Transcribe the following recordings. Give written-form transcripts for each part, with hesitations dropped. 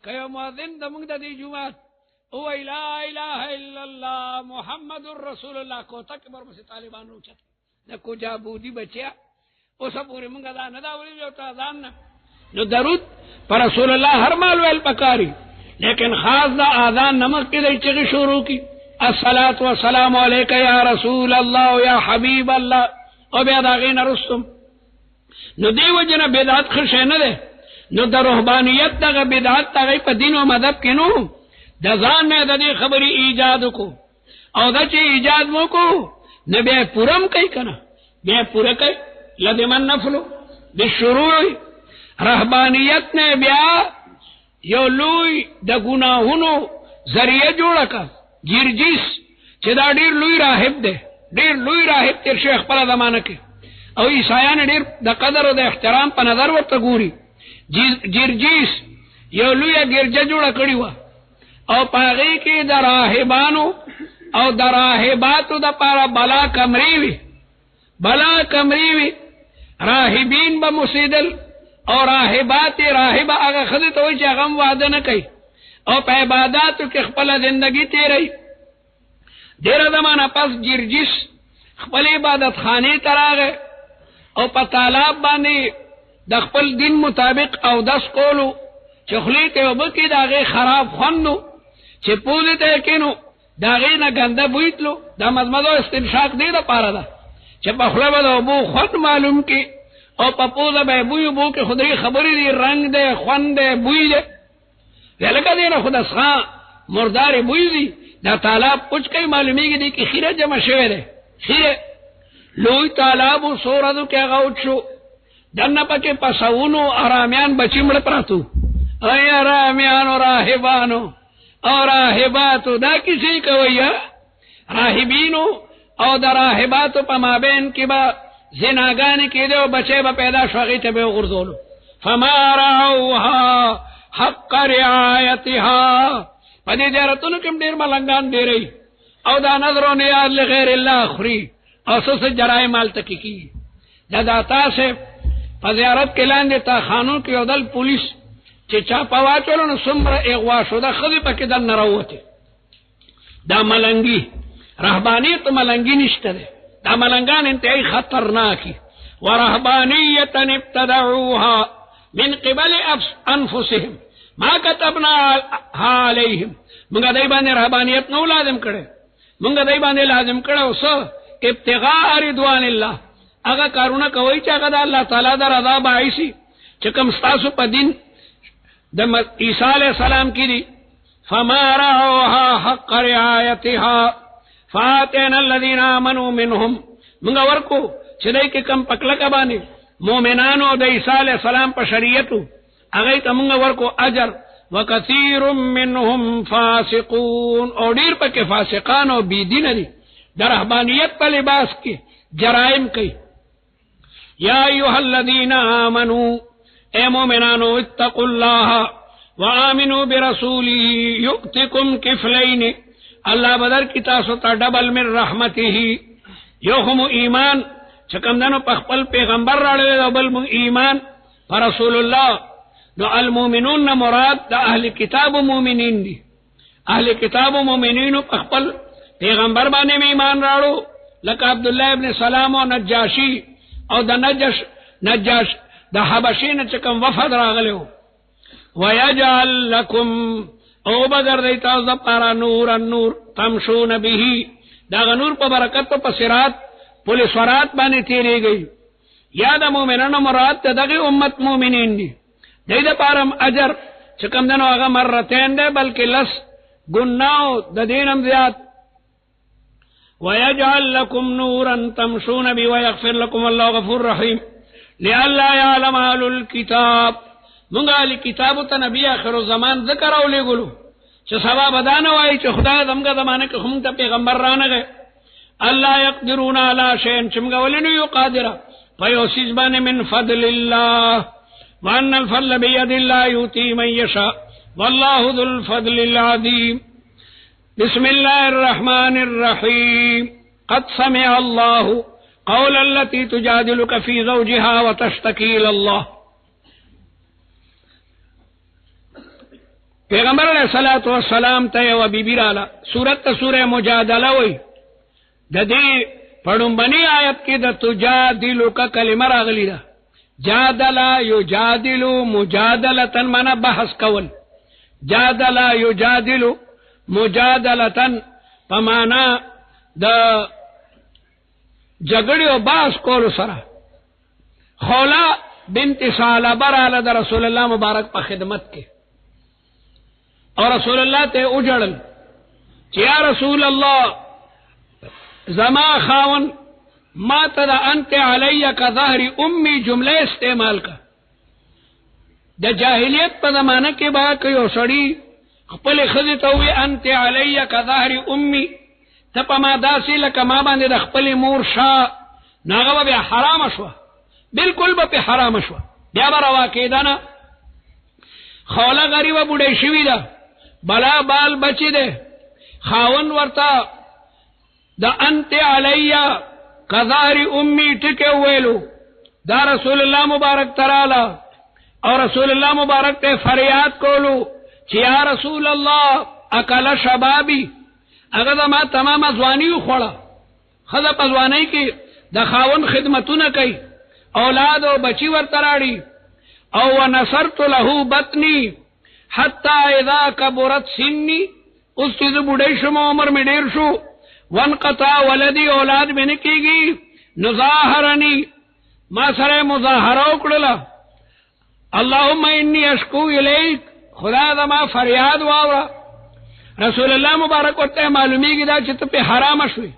کيو مؤذن د موږ د دې جمعات او لا اله الا الله محمد رسول الله کو تکبر مس طالبان روچت د کو جابودی بچیا اوس پورې موږ دا نه دا ولې یو اذان نه نو درود پر رسول الله هر مال ویل پکاري لیکن خاص دا اذان نمک کې چې شروع کی الصلاة والسلام علیک یا رسول الله یا حبیب الله او بیا دا غین رستم نو دیو جن بدعت خشه نه ده نو د رهبانیت دغه بدعت دغه په دین او مذهب کې نو د ځان نه د دې خبري ایجاد کو او دا چې ایجاد مو کو نه به پورم کوي کنه به پوره کوي لدمن نفلو د شروع رهبانیت نه بیا یو لوی د ګناهونو ذریعہ جوړه کا جرجیس چې دا ډیر لوی راهب دی ډیر لوی راهب تر شیخ په زمانه کې او عیسایان ډیر د قدر او د احترام په نظر ورته ګوري جرجیس یو لوی ګرجه جوړه کړی و او پاغي کې د راهبانو او د راهباتو د پاره بلا کمری وی راهبین به مسیدل او راهبات راهبه هغه خدای ته وي چې هغه وعده نه کوي او په عبادتو کې خپل ژوندۍ تیري ډیره زمانہ پس جرجیس خپل عبادت خانه تراغه او په طالب باندې د خپل دین مطابق او داس کولو چې خلیته وبکې داغه خراب خوندو چې پوزې ته کینو داغه نه ګنده بویتلو دا مزمزو استنشاق دی د پاره ده چې په خپل باندې بو خود معلوم کی او په پوزه به بو کې خدای خبرې دی رنگ ده خوند ده بوی ده ولکه دی نه خدا ښا مردار بوی دی دا طالب پوچ کوي معلومیږي دی کې خیره جمع شوی ده خیره لوی طالب سورادو کې غوټ شو دنه پکې پسونو آرامیان بچیمړ پراتو اي آرامیان او راهبانو او راهباتو دا کیسې کوي راهبینو او د راهباتو په مابین کې با زناګان کې دی او بچي به پیدا شوغي ته به غرزولو فما رعوها حق رعایتها پدې جراتونو کوم ډیر ملنګان ډیرې او دا نظر نه یاد لغیر الله اخري او سس جرائم مال تکي کی دا داتا سے زیارت کې لاندې تا خانو کې ودل پولیس چې چا پواچولو نو سمره اغوا شو دا خدي پکې دن راوته دا ملنګي رهبانيت ملنګي نشته دا ملنګان انتهایی خطرناکي ورهبانية ابتدعوها من قبل انفسهم ما كتبنا عليهم موږ دای باندې رهبانيت نو لازم کړي موږ دای باندې لازم کړه اوس ابتغاء رضوان الله هغه کارونه کوي چې هغه د الله تعالی د رضا باعثي چې کوم تاسو په دین د عیسی علیه السلام کې دي فما رعوها حق رعایتها فاتنا الذين امنوا منهم موږ ورکو چې دای کې کم پکلک باندې مؤمنانو د عیسی علیه السلام په شریعتو هغه ته موږ ورکو اجر وکثیر منهم فاسقون او ډیر پکې فاسقان او بی دین دي د رهبانیت په لباس کې جرائم کوي یا ایها الذین آمنوا اے مومنانو اتقوا الله وآمنوا برسوله یؤتکم کفلین الله بدر کی تاسو ته ډبل من رحمته یو هم ایمان چې کوم دنو په خپل پیغمبر راړل او بل ایمان پر رسول الله نو المؤمنون مراد د اهل کتاب مؤمنین دي اهل کتاب مؤمنین په خپل پیغمبر باندې ایمان راړو لکه عبد الله ابن سلام او نجاشی او د نجاش د حبشین چې کوم وفد راغلو ويجعل لكم او بدر دیت از پر نور النور تمشون به دا نور په برکت په صراط پولیس فرات باندې تیریږي یا د مؤمنانو مراد دغه امت مؤمنین دي دغه پارم اجر چې کوم دنو هغه مرتين ده بلکې لس ګناو د دینم زیات ويجعل لكم نورا تمشون به ويغفر لكم الله غفور رحيم لئلا يعلم اهل الكتاب مونږه الکتاب ته نبی اخر الزمان ذکر او لګلو چې سبا بدانه وای چې خدای دمګه زمانه کې هم ته پیغمبر رانغه الله يقدرون على شيء چې موږ ولنو یو قادره فيوسج بان من فضل الله وان الفضل بيد الله يؤتي من يشاء والله ذو الفضل العظيم بسم الله الرحمن الرحيم قد سمع الله قول التي تجادلك في زوجها وتشتكي إلى الله پیغمبر علیہ الصلوۃ والسلام ته و بیبی رااله سورۃ سورہ مجادله وای د دې پړومبني آیت کې د تجادلو کا کلمه راغلی ده جادلا یجادلو مجادلتن معنا بحث کول جادلا یجادلو مجادلتن په معنا د جګړې او باس کول سره خولا بنت ثعلبه رااله د رسول الله مبارک په خدمت کې اور رسول الله ته وجړل چې یا رسول الله زما خاون ما ته انت علی کظهر امي جمله استعمال کا د جاهلیت په زمانه کې با کوي سړی خپل خزه ته وی انت علی کظهر امي ته په ما داسې لکه ما باندې د خپل مور شاه ناغه به حرام شو بالکل به حرام شو بیا به روا کېدانه خوله غریبه بوډۍ شوی ده بلا بال بچی ده خاون ورته د انت علی کظهر امي ټکه ویلو دا رسول الله مبارک تراله اور رسول الله مبارک ته فریاد کولو چې یا رسول الله اکل شبابی هغه ما تمامه ځواني خوړه خزه په ځواني کې د خاون خدمتونه کوي اولاد او بچی ورته راړي او ونصرت له بطني حتى اذا كبرت سني اوس چې بوډۍ شوم عمر مې ډیر شو وانقطع ولدي اولاد مې نه کېږي نظاهرني ما سره مظاهره وکړله اللهم اني اشكو اليك خدا دا ما فریاد واوره رسول الله مبارک ورته معلومیږي دا چې ته په حرام شوي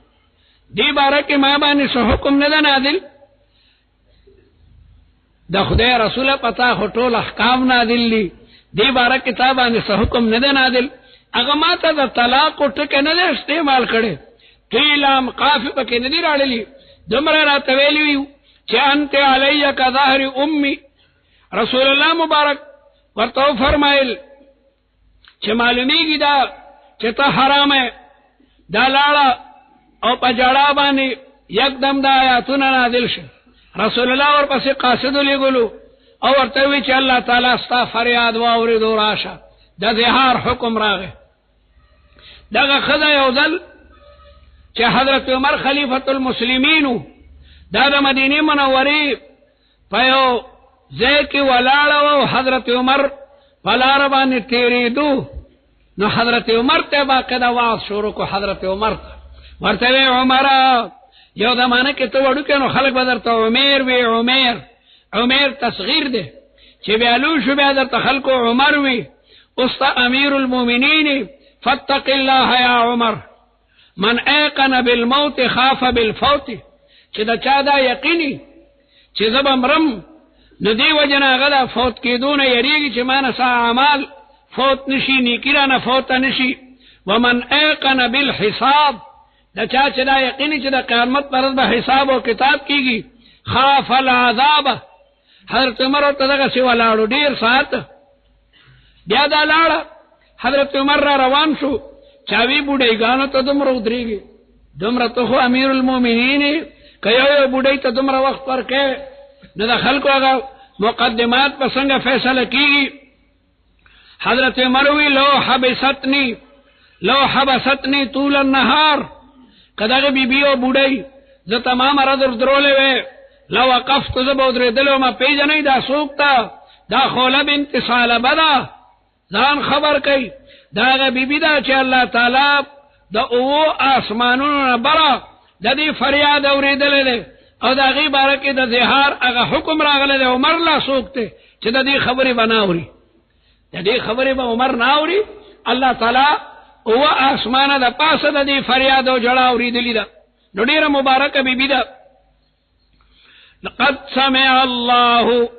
دی بارکه ما باندې څه حکم نه ده نازل دا خدای رسول پتا هټول احکام نازل دي دی بارکه تا باندې څه حکم نه ده نازل هغه ما ته د طلاق ټکه نه استعمال کړي تیلام قافه پکې نه دی راړلی دمر راته ویلی چې انت علی کظهر امي رسول الله مبارک ورته فرمایل چې معلومیږي دا چې ته حرامه دا لاړه او په جړا باندې یکدم دا آیاتونه نازل شي رسول الله ورپسې قاصد لګولو او ورته وی چې الله تعالی ستا فریاد واوري دو راشه د زهار حکم راغی دغه خدای یو ځل چې حضرت عمر خلیفۃ المسلمین دا د مدینه منورې په یو ځای کې ولاړ او حضرت عمر پلار باندې تیریدو نو حضرت عمر ته باقاعده واعظ شروع کو حضرت عمر ورته عمر یو زمانه کې ته وړو کې نو خلک بدرته عمر وی عمر تصغیر ده چې بیالو شو بیا درته خلکو عمر وی اوس امیر المؤمنین فاتق الله یا عمر من ایقن بالموت خاف بالفوت چې دا چا دا یقیني چې زبمرم نو دی وجنا غلا فوت کېدون یریږي چې مان سا اعمال فوت نشي نیکیرا نه فوت نشي ومن ایقن بالحساب دا چا چې دا یقیني چې د قیامت پر ورځ به حساب او کتاب کیږي خاف العذاب حضرت عمر ته دغه سی ولاړو ډیر سات بیا دا لاړه حضرت عمر را روان شو چاوی بوډۍ غانو ته دومره ودرېږي دومره ته خو امیر المؤمنین کيو بوډۍ ته دومره وخت ورکې نه د خلکو هغه مقدمات په څنګه فیصله کیږي حضرت عمر وی لو حبستني طول النهار کداغه بیبي او بوډۍ زه تمام را درولې وې لو وقفت زبو درېدلو ما پیژنې دا سوکتا دا خوله بنت ثعلبه ده ځان خبر کوي داغه بیبي دا چې الله تعالی د او اسمانونو برا د دې فریاد اورېدلې او دا غي بارکه د زهار هغه حکم راغله د عمر لا سوکته چې د دې خبرې بناوري د دې خبرې به عمر ناوري الله تعالی او اسمانه د پاسه د دې فریاد او جړا اورېدلې ده نو ډیره مبارکه بیبي ده لقد سمع الله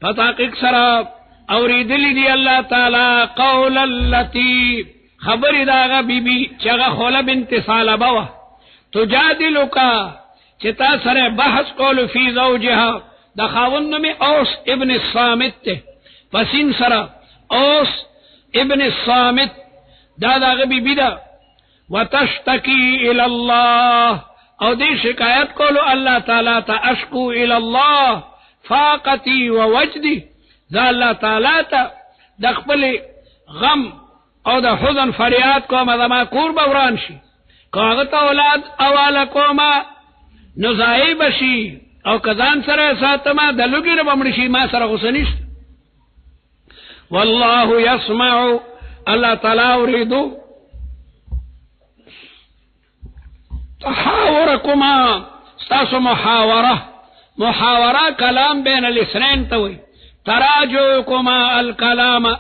فتحقیق سره اوریدلی دی الله تعالی قول التي خبر داغه بیبي چې هغه خوله بنت ثعلبه وا تجادلک چې تا سره بحث کول فی زوجها د خاوند می اوس ابن الصامت ته پسین سره اوس ابن الصامت دا داغه بیبي دا وتشتکی الی الله او دې شکایت کولو الله تعالی ته اشکو الی الله فاقتی ووجدی ذا الله تعالی ته د خپل غم او د حزن فریاد کوم زما کور به وران شي که هغه ته اولاد اواله کومه نو ضایع بشي او کزان سره ساتمه د لوګي نه بمړ شي ما سره غوسه نشته والله يسمع الله تعالی اوريدو تحاوركما استاسو محاوره کلام بین الاثنين توي تراجعكما الكلام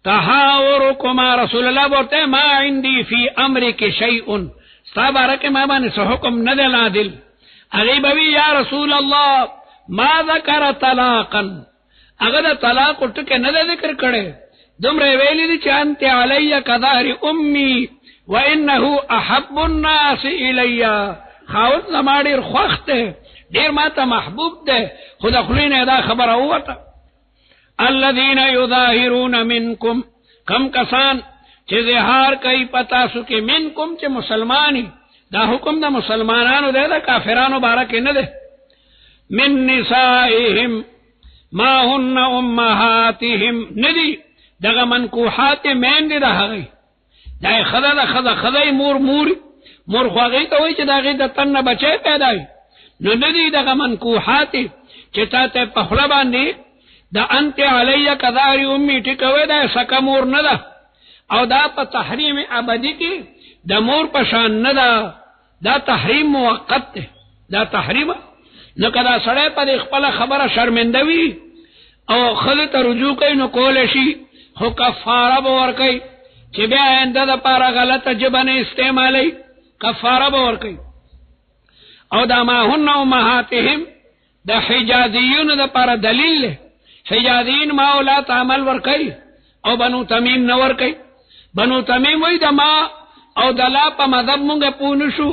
تحاوركما رسول الله بولتے ما عندي في امرك شيء استبارك ما باندې حکم نه دل اغيبوي يا رسول الله ما ذكر طلاقا اگر طلاق ټکه نه ذکر کړي دومره ویلي دي چې انت علي كظهر امي وانه احب الناس الي خاوت زما ډیر خوښ ده ډیر ماته محبوب ده خدا خلینه دا خبره وته الذين يظاهرون منكم کم کسان چې ظهار کوي پتا سو کې منکم چې مسلمانی دا حکم د مسلمانانو ده د کافرانو بارک نه ده من نسائهم ما هن امهاتهم ندی دغه منکوحات مین دي ده هغه دا خدا مور خواږي ته وای چې داغه د تن بچي پیدا وي نو ندی دغه منکوحات چې تاسو په خپل باندې دا انت علی کذاری امي ټکوي دا سکمور نه ده او دا په تحریم ابدی کې د مور په شان نه ده دا تحریم موقت ده دا تحریم نو کدا سړی په خپل خبره شرمنده وي او خله ته رجوع کوي نو کول شي خو کفاره به ور کوي چې بیا انده د پاره غلطه جبنه استعمالي کفاره به ور کوي او دا ما هن امهاتهم د حجازیون د پاره دلیل له حجازین ما اولاد عمل ور کوي او بنو تمیم نه ور کوي بنو تمیم وای د ما او د لا په مذهب مونږه پون شو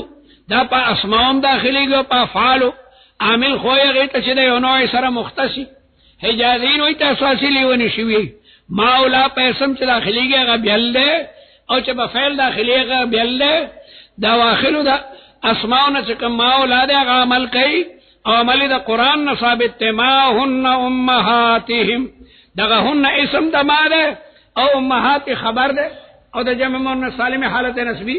دا په اسماء داخلي ګو په افعال عامل خو یې ته چې د یو نوع سره مختصي حجازین وای ته اساسي ونی شوی ما اولا پیسم چې داخلي ګه بیل ده او چې په فعل داخلي ګه بیل ده دا واخلو دا اسماء چې کوم ما اولاد عمل کوي او عمل د قران نه ثابت ته ما هن امهاتهم دغه هن اسم د ما ده او امهات خبر ده او د جمع مؤنث سالم حالت نسبی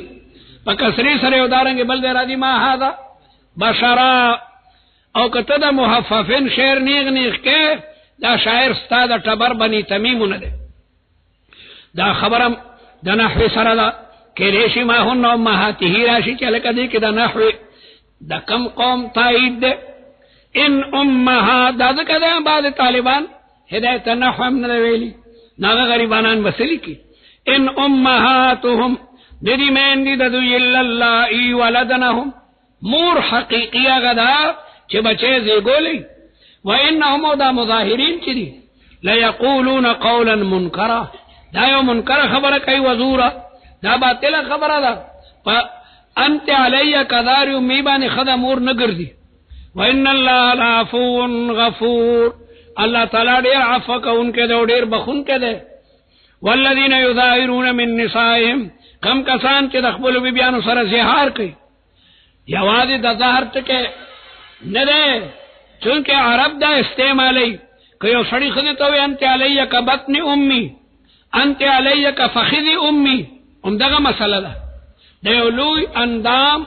په کسری سره ودارنګ بل ده راځي ما هذا بشرا او کته د محففن شعر نیغ کې دا شاعر استاد ټبر بني تمیم نه ده دا خبرم د نحوی سره دا کې ریشي ما هن امهاته راشي چې لکه دې کې د نحوی د کم قوم تایید ده ان امها دا ځکه ده بعد طالبان هدایت نحو هم نه ویلي ناغه غریبانان مسلی کی ان امهاتهم دې مین دي د الا الله ولدنهم مور حقیقیه غدا چې بچي زیګولې وانهم دا مظاهرین چې دي لا یقولون قولا منکرا دا یو منکر خبره کوي وزورا دا باطل خبره ده انت علی کذار میبان خدمور نګردي وان الله العفو غفور الله تعالی ډیر عفو کوونکی دی او ډیر بخښونکی دی والذین یظاهرون من نسائهم کم کسان چې د خپل بیبیانو سره زهار کوي یوازې د ظاهر ټکه نه ده چونکه عرب دا استعمالي که یو سړی خدای ته وي انت علی کبطن امي انت علی کفخذ امي همدغه مسله ده د یو لوی اندام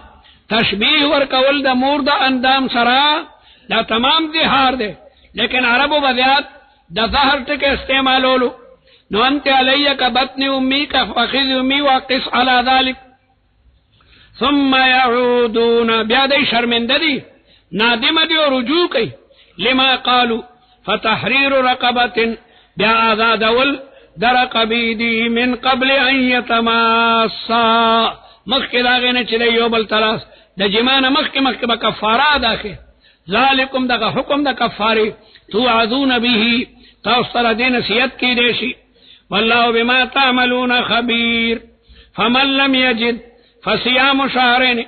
تشبیه ورکول د مور د اندام سره دا تمام زهار ده لیکن عربو بذات د ظاهر ټکه استعمالولو نو انت علی کبطن امي کفخذ امي وقس على ذلك ثم يعودون بیا د شرمنده دي نادم دی او رجوع کوي لما قالوا فتحرير رقبه بیا آزاد ول درقبی دی من قبل ان يتماسا مخک داغه نه چې یو بل تلاس د جمانه مخک به کفاره داخه ذالکم دغه حکم د کفاره توعدون به تاسو دین نصیحت کی دیشی والله بما تعملون خبير فمن لم يجد فصيام شهرين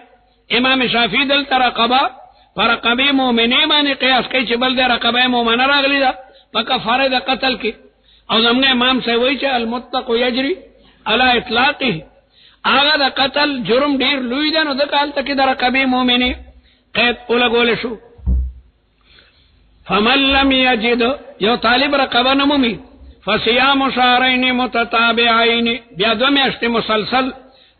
امام شافعی دل ترقبه فرقبه مؤمنه باندې قیاس کوي چې بل د رقبه مؤمنه راغلی دا په کفاره د قتل کې او زموږ امام صاحب وایي چې المتق یجري على اطلاقه هغه د قتل جرم ډیر لوی دی نو د کال تک د رقبه مؤمنه قید ولګول شو فمن لم يجد یو طالب رقبه نمومي فصيام شهرين متتابعين بیا 2 میاشتې مسلسل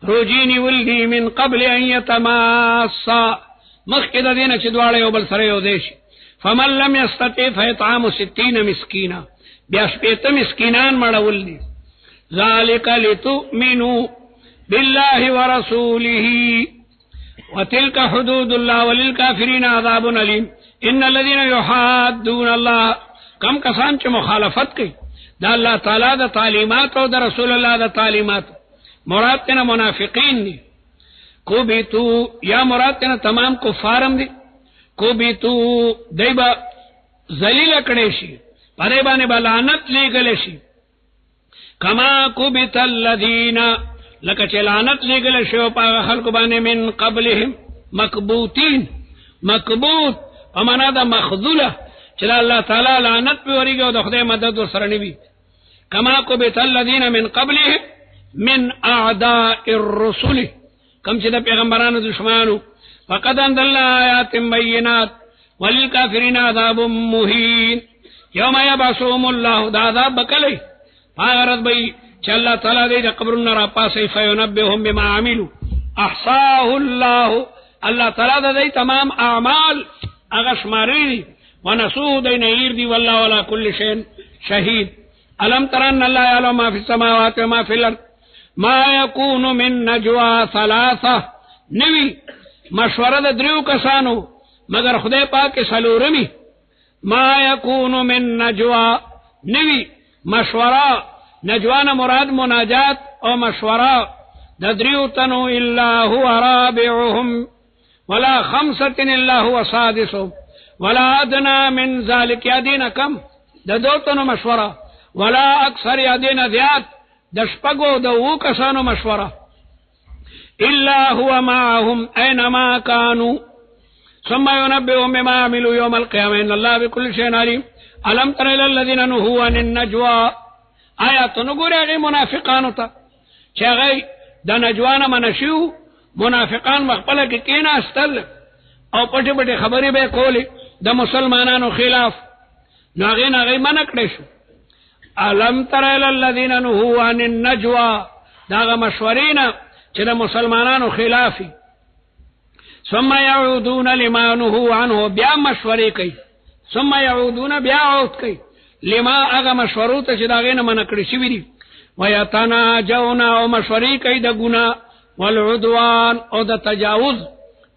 روجی نیول من قبل ان يتماسا مخکې د دې نه چې دواړه یو بل سره یو دی شي. فمن لم يستطع فيطعم 60 مسكينا بیا 60 مسکینان مړول دي. ذلك لتؤمنوا بالله ورسوله وتلك حدود الله وللكافرين عذاب أليم. ان الذين يحادون الله کم کسان چې مخالفت کوي د الله تعالی د تعلیمات او د رسول الله د تعلیمات، مراد تینا منافقین دی. کوبیتو یا مراد تینا تمام کفارم دی. کوبیتو دیبا ذلیل کړي شي، پرې باندې بلعنت لګل شي. کما کوبت الذین لکه چې لعنت لګل شو په خلکو باندې من قبلهم مکبوتین. مکبوت په معنا د مخذوله چې الله تعالی لعنت په وريږي او د خدای مدد ورسره نوي. کما کوبت الذین من قبلهم من اعداء الرسل کم چې د پیغمبرانو دشمنانو. فقد انزلنا آیات بینات وللکافرین عذاب مهین. یوم یبعثهم الله دا عذاب بکلی فاغرد بی چې الله تعالی دې د قبرونو را پاسې فینبئهم بما عملوا احصاه الله. الله تعالی دې تمام اعمال هغه شماري ونسوه دې نیر دی والله ولا كل شيء شهید. الم تر ان الله يعلم ما في السماوات وما في الارض ما يكون من نجوى ثلاثه نوی مشوره د دریو کسانو مگر خدای پاک سلورمی. ما يكون من نجوى نوی مشوره نجوان مراد مناجات او مشوره د دریو تنو الا هو رابعهم ولا خمسه الا هو سادسهم ولا ادنى من ذلك يدين كم د دو تنو مشوره ولا اکثر يدين زیات د شپږو د وو کسانو مشوره الا هو معهم اينما كانوا ثم ينبئهم بما عملوا يوم القيامه ان الله بكل شيء عليم. الم تر الى الذين نهوا عن النجوى آیات نګورې هغه منافقانو ته چې هغه د نجوانه منشیو. منافقان مخبله کې کېناستل او پټې پټې خبرې به کولې د مسلمانانو خلاف. نو هغه منع کړی شو. الم تر الى الذين نهوا عن النجوى داغه مشورین چې د مسلمانانو خلافي. ثم يعودون لما نهوا عنه بیا مشورې کوي. ثم يعودون بیا عود کوي لما هغه مشورو ته چې داغه نه منع کړی شوی دي. ويتناجون او مشورې کوي د ګناه والعدوان او د تجاوز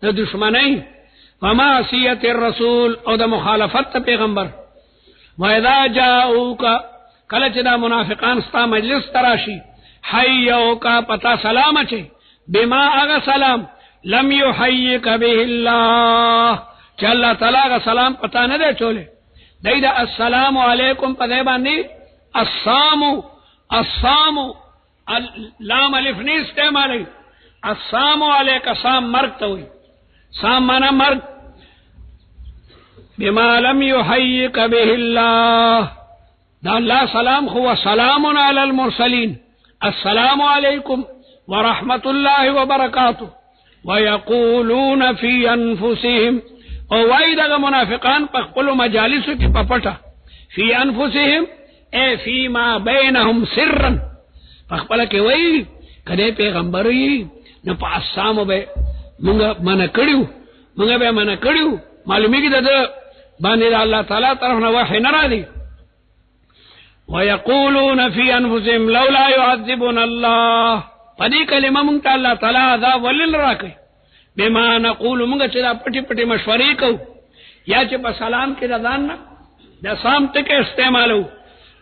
د دشمنی ومعصیت الرسول او د مخالفت پیغمبر. واذا جاءوك کله چې دا منافقان ستا مجلس تراشي حیوک پتا سلام اچي بما اغه سلام لم يحييك به الله چې الله تعالی غ سلام پتا نه دی چولې. دایدا السلام علیکم په دې باندې السلام لام الف نه استعمالي. السلام علیک سام مرګ ته وي. سام معنا مرګ. بما لم يحييك به الله دا الله سلام هو سلام على المرسلين. السلام عليكم ورحمة الله وبركاته. ويقولون في أنفسهم او وایدغه منافقان په خپل مجالسو کې پپټه في أنفسهم اي فيما بينهم سرا په خپل کې وای کله پیغمبري نه په اسامو به موږ منع کړیو معلومیږي د باندې الله تعالی طرف نه وحی نه راځي. ويقولون في أنفسهم لولا يعذبنا الله پدې کلمه مونږ ته الله تعالی عذاب ولل راکړي. بما نقول مونږ چې دا پټي پټي مشورې کوو یا چې په سلام کې ځان نه د سام ټکي استعمالو.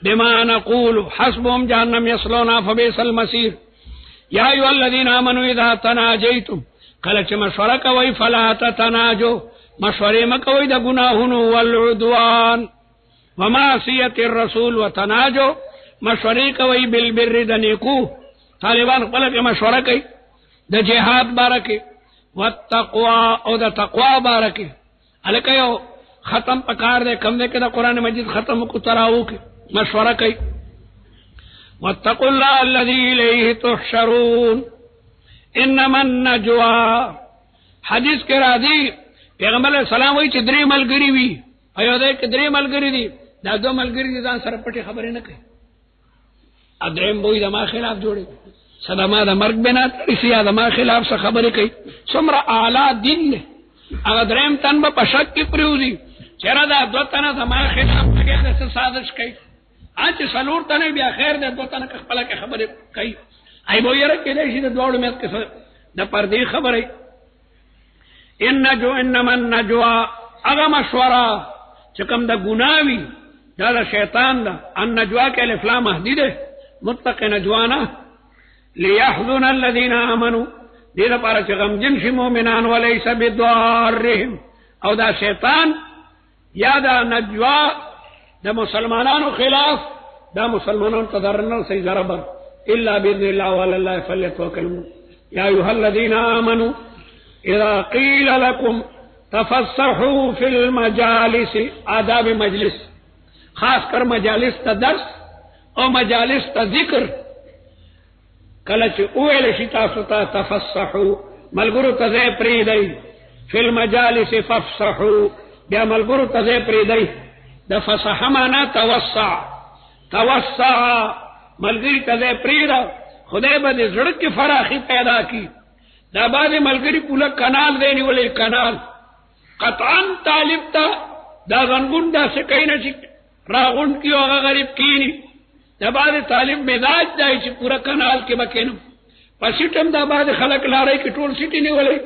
بما نقول حسبهم جهنم يصلونها فبئس المصير. يا أيها الذين آمنوا إذا تناجيتم کله چې مشوره کوي فلا تتناجوا مشورې مکوئ د ګناهونو والعدوان ومعصیة الرسول وتناجو مشورې کوي بالبر د نیکو. طالبان خپل کې مشوره کوي د جهاد بارکه والتقوا او د تقوا بارکه. الکه یو ختم پکار دې کم دې کې د قران مجید ختم کو تراو کې مشوره کوي. واتقوا الله الذي اليه تحشرون. انما النجوى حدیث کې راځي پیغمبر اسلام وایي چې درې ملګری وي. ایو دې کې درې ملګری دي دا دو ملګری دي ځان سره پټي خبرې نه کوي. ادریم بوئی دما خلاف جوړي صدما د مرګ بنا ترسي دما خلاف څه خبره کوي څومره اعلی دین نه هغه دریم تن په شک کې پریوزي چیرې دا دوه تنه دما خلاف کې د سازش کوي اته سلور تنه بیا خیر د دوه تنه خپل کې خبره کوي ای بو یره کې دې چې دوړو مې کې د پردي خبره انما النجوا اغه مشوره چې کوم د ګناوي دا د شیطان دا النجوا کې الف لام مهدی ده متق نجوانا ليحزن الذين امنوا دې لپاره چې غم جن شي مؤمنان وليس بدوارهم او دا شیطان یا دا نجوا د مسلمانانو خلاف دا مسلمانانو تضررن سي ضربا الا باذن الله وعلى الله فليتوكلوا يا ايها الذين امنوا اذا قيل لكم تفسحوا في المجالس آداب مجلس خاص کر مجالس تا درس او مجالس تا ذکر کله چې اویل شي تاسو ته تفسحوا ملګرو ته ځای پریږدئ فی المجالس فافسحوا بیا ملګرو ته ځای پریږدئ د فصح معنا توسع ملګری ته ځای پریږده خدای به دې زړه کې فراخي پیدا کړي دا باندې ملګری پوله کنال دی نیولې کنال قطعا طالب ته دا غنګون دا څه کوي نه چې راغون کیو هغه غریب کینی دا باندې طالب مزاج دی چې پورا کنال کې مکینو پسیټم دا باندې خلک لارې کې ټول سیټی نیولې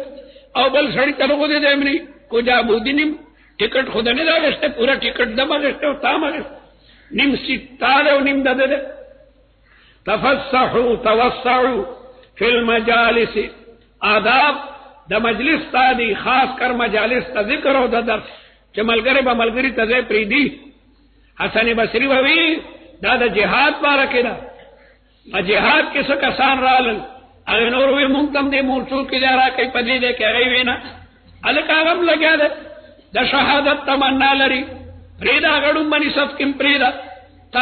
او بل سړی ته وګورې دیمني کو جا بودینم ټیکټ خود نه راغسته پورا ټیکټ دماغسته او تامه نیم سیټ تاله او نیم دده تفسحوا توسعوا فی المجالس آداب د مجلس تادي خاص کر مجالس ته ذکر او د درس چې ملګری به ملګری ته ځای پریدي حسن بصری وی دا د جهاد باره کې دا په جهاد کې څه کسان رالل هغه نور وی مونږ تم دې مورچو کې را کوي پدې دې کې هغه وینا الکه هغه لګیا ده د شهادت تمنا لري پریدا غړو باندې صف کې پریدا تا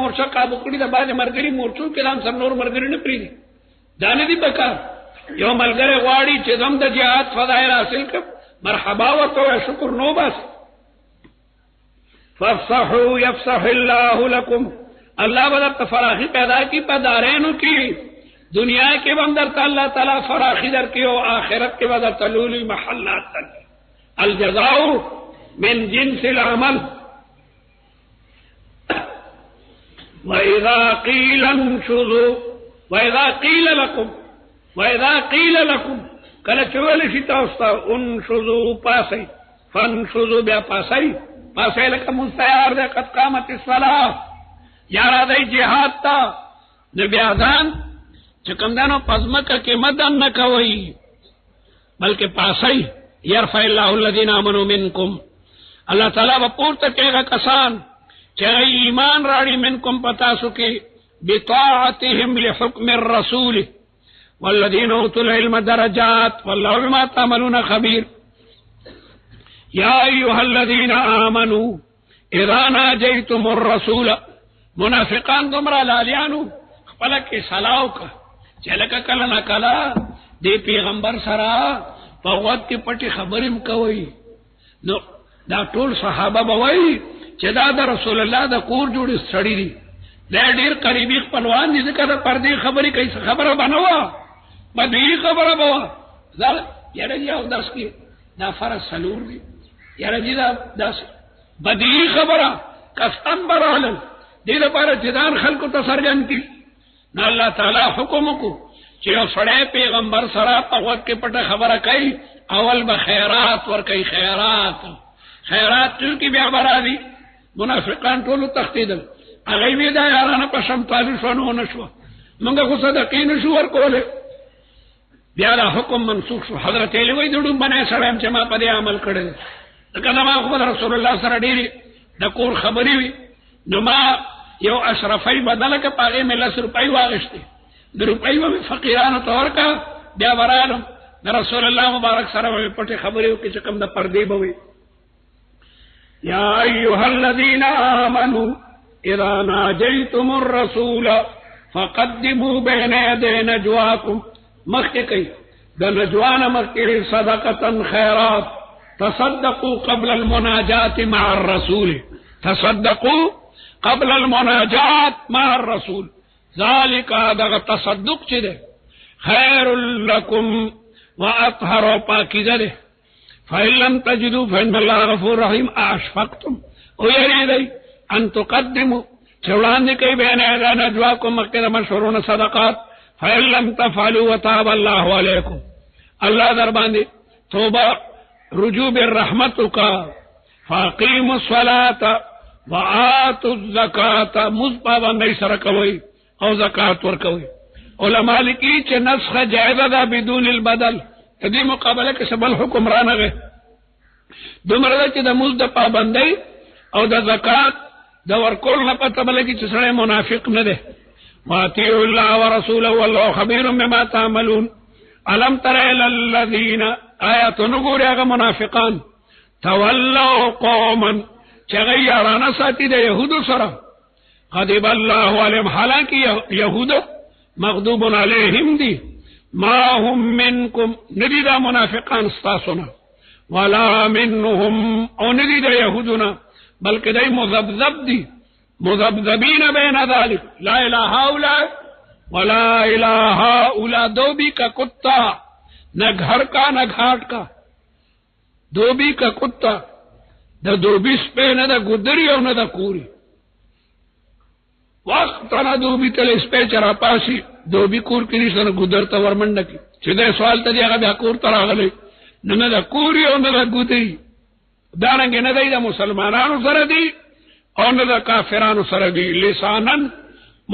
مورچا قابو کړی د باندې مرګري مورچو کې لام سم نور مرګري نه پریدي دانه دي بکار یو ملګری غواړي چې زم د جهاد فضایل حاصل کړ مرحبا ورته شکر نو بس فافصحوا يفصح الله لكم الله بدر فراخی پیدا کی په دارینو کې دنیا کې هم درته الله تعالی فراخی درکې او آخرت کې بدر تلولي محلات تل الجزاء من جنس العمل واذا قيل انشزوا واذا قيل لكم کله چول شي تاسو انشزوا پاسي فانشزوا بیا پاسي لکه مستعار ده قد قامت الصلاه یارا دی جهاد تا نبی اذان چې کمدانو پزمکه کې مدن نه کوي بلکې پاسي يرفع الله الذين امنوا منكم الله تعالی په پورته کېږي کسان چې ایمان راړي منکم پتا سو کې بطاعتهم لحكم الرسول والذين اوتوا العلم درجات والله بما تعملون خبير يا ايها الذين امنوا اذا ناجيتم الرسول منافقان گمراه لالیانو خپل کې سلاو کا چلکه کله نه کله دی پیغمبر سره په وخت کې پټي خبرې کوي نو دا ټول صحابه بوي چې دا د رسول الله د کور جوړ سړی دي دا ډیر قریبي خپلوان دي ځکه د پردي خبرې کوي خبره بنوا بدوی خبره بوا دا یاره یو درس کې دا فرض سلور دي یاره دي دا بدوی خبره قسم برالل دې لپاره چې دان خلکو ته سرګن کی نو الله تعالی حکم کو چې یو سړی پیغمبر سره په وخت کې پټه خبره کوي اول به خیرات ور کوي خیرات ټول کې بیا برادي منافقان ټول تختیدل هغه وی دا یارانه په شم تعالی شنو نشو موږ خو صدقې نشو ور کوله بیا دا حکم منسوخ شو حضرت علی وی دړو باندې سلام چې ما په دې عمل کړل کله ما خو رسول الله سره ډېری د کور خبرې وی نو ما یو اشرفی بدل که پاگه میں 10 روپئی واغشتی 2 روپئی میں فقیرانو تور کا بیا ورالم رسول اللہ مبارک سره میں پٹی خبریو کی چکم دا پردی بوی یا ایوها الذین آمنوا اذا ناجیتم الرسول فقدموا بین یدی نجواکم مخی کئی دا نجوان مخی صدقتا خیرات تصدقوا قبل المناجات مع الرسول تصدقوا قبل المناجات مع الرسول ذالک دغه تصدق چې ده خیر لکم واطهر پاکیزه ده فإن لم تجدوا فإن الله غفور رحیم. اشفقتم او یریدای ان تقدموا چولاندې کوي بین اذان ادواکم مکه د مشهورون صدقات فإن لم تفعلوا وتاب الله علیکم. الله در باندې توبه رجوع بالرحمت کا فاقیموا الصلاة وآتوا الزکاة مزبا باندې سره کوي او زکات ورکوي. علماء لیکي چې نسخه جائزه ده بدون البدل. دې مقابله کې سبل حکم را نغه دومره چې د مزد د پابندۍ او د زکات د ورکول نه پته بلکې چې سره منافق نه ده. واطيعوا الله ورسوله والله خبير بما تعملون. الم تر الى الذين آیات نګوري هغه منافقان تولوا قوما چغیرانه ساتي د يهودو سره غضب الله عليهم حالانکه يهود مغضوب عليهم دي ما هم منكم ندي دا منافقان استاسنا ولا منهم او ندي دا يهودنا بلکہ دای مذبذب دی مذبذبین بین ذلك لا الہ هؤلاء ولا الہ هؤلاء. دوبی کا کتا نہ گھر کا نہ گھاٹ کا. دوبی کا کتا دا دوبی سپے نہ دا گدری او نہ دا کوری وقت نہ دوبی تل سپے چرا پاسی دوبی کور کړي سره ګدر ته ورمنډه کی چې دا سوال ته دی هغه بیا کور ته راغلی نه دا کوری او نه دا ګدری دارنګ نه دی د مسلمانانو سره دی او نه د کافرانو سره دی. لسانن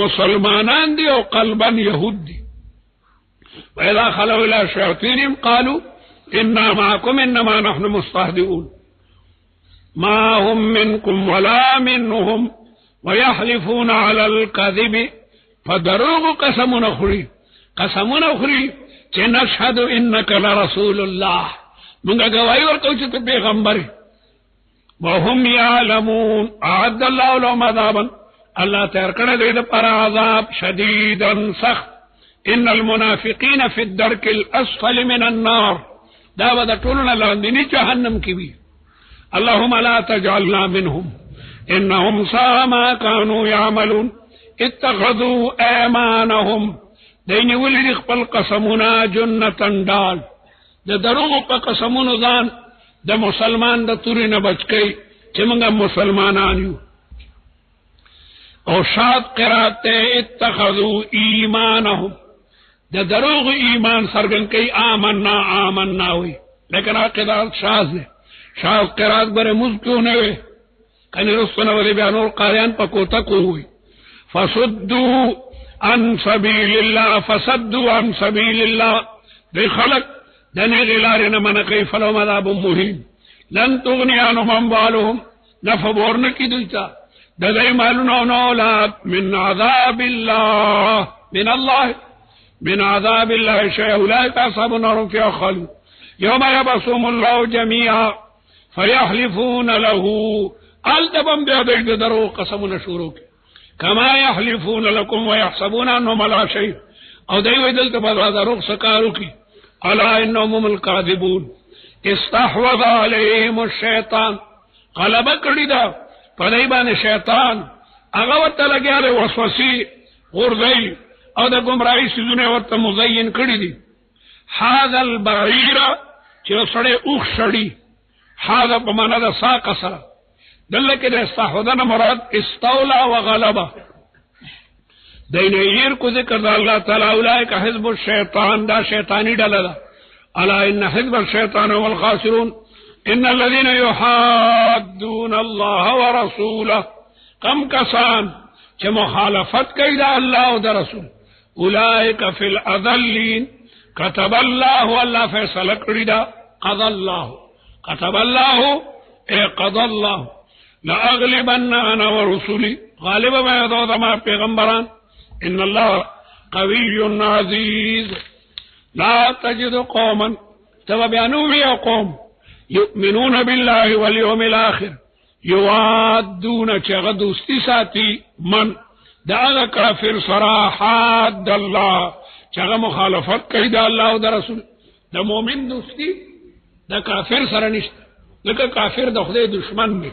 مسلمانان دی او قلبا يهود دی. وإذا خلوا إلى شياطينهم قالوا إنا معكم إنما نحن مستهزئون ما هم منكم ولا منهم ويحلفون على الكذب فدروغ قسمون اخری چې نشهد انك لرسول الله موږ گواہی ورکوو چې ته پیغمبر وهم يعلمون اعد الله لهم عذابا الله تیار کړی دی دپاره عذاب شدیدا سخت. ان المنافقین فی الدرک الاسفل من النار دا به د ټولو نه لاندني جهنم کې وي. اللهم لا تجعلنا منهم انهم ساء ما كانوا يعملون. اتخذوا ايمانهم دین ولې خپل قسمونه جنتن ډال د دروغ په قسمونو ځان د مسلمان د تورې نه بچ کړي چې موږ مسلمانان یو. او شاد قرات اتخذوا ایمانهم د دروغ ایمان سرګن کوي آمنا وي لیکن قرات شاذ ده. شاذ قرات بره مزکو نه وي کني رسونه ولې بیانول قاریان په کوته کوي. فصدوا عن سبيل الله دی خلق دنه غلارنا من كيف لهم عذاب مهين لن تغني عنهم اموالهم نفبورن کی دویتا دای مالون او اولاد من عذاب الله شيء اولئك اصحاب النار فيها خالدون يوم يبعثهم الله جميعا فيحلفون له التبم بيد درو قسمنا شروع كما يحلفون لكم ويحسبون انهم على شيء او دای ویدل ته بعد روغ سکارو کی الا انهم الكاذبون استحوذ عليهم الشيطان غلب کړی دا پدای باندې شیطان هغه ورته لګیاله وسوسه ورغی او د گمراهی سيزونه ورته مزین کړی دي. هاذا البعير چې سړی اوخ شړی هاذا په معنا د ساق سره دلته کې استحوذنا مراد استولى وغلبه دینیر کو ذکر دا الله تعالی اولئک حزب الشیطان دا شیطانی ډله ده. الا ان حزب الشیطان هم الخاسرون ان الذين يحادون الله ورسوله کم کسان چې مخالفت کوي د الله او د رسول اولئک فی الاذلین كتب الله فیصله کړی دا كتب الله قضى الله لاغلبن انا ورسلي غالبا ما يدعو ما پیغمبران ان الله قوي عزيز. لا تجد قوما تبعوا يا قوم يؤمنون بالله واليوم الاخر يوادون چغدوستی ساتي من دا کافر صراحات الله چغه مخالفت کوي د الله او د رسول. د مؤمن دوستی د کافر سره نشته لکه کافر د خدای دشمن دی.